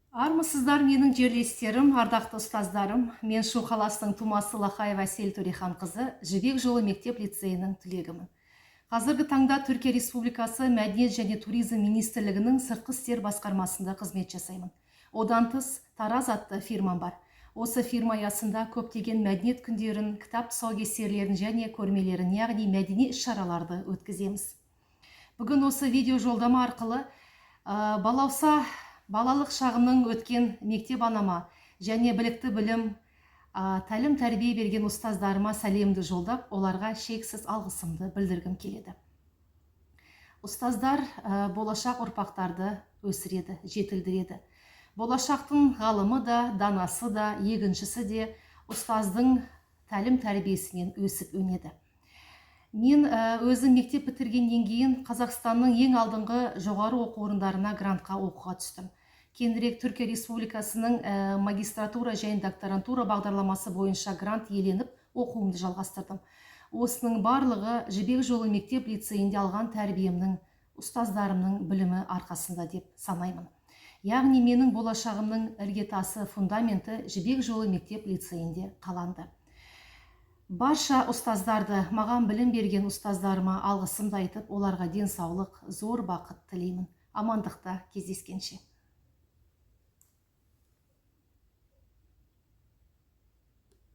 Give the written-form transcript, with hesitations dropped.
Армысыздар менің жерлестерім, ардақты ұстаздарым. Мен Шу қаласының тумасы Лақаева Әсел Төрехан қызы, Жібек жолы мектеп лицейінің түлегімін. Қазіргі таңда Түркия Республикасы Мәдениет және туризм министрлігінің сыртқы істер басқармасында қызмет жасаймын. Одан тыс Тараз атты фирмам бар. Осы фирма аясында көптеген мәдениет күндерін, кітап тұсаукесерлерін және көрмелерін, яғни мәдени іс-шараларды өткіземіз. Бүгін осы видео жолдама арқылы балалық шағымның өткен мектеп анама және білікті білім, тәлім тәрбие берген ұстаздарыма сәлемді жолдап, оларға шексіз алғысымды білдіргім келеді. Ұстаздар болашақ ұрпақтарды өсіреді, жетілдіреді. Болашақтың ғалымы да, данасы да, егіншісі де ұстаздың тәлім тәрбиесінен өсіп өнеді. Мен өзім мектеп бітіргеннен кейін Қазақстанның ең алдыңғы жоғары оқу орындарына грантқа оқуға түстім. Кейінірек Түркия Республикасының магистратура және докторантура бағдарламасы бойынша грант иеленіп, оқуымды жалғастырдым. Осының барлығы Жібек жолы мектеп лицейінде алған тәрбиемнің, ұстаздарымның білімі арқасында деп санаймын. Яғни менің болашағымның іргетасы, фундаменті Жібек жолы мектеп лицейінде қаланды. Барша ұстаздарды, маған білім берген ұстаздарыма алғысымды айтып, оларға денсаулық, зор бақыт тілеймін. Амандықта кездескенше.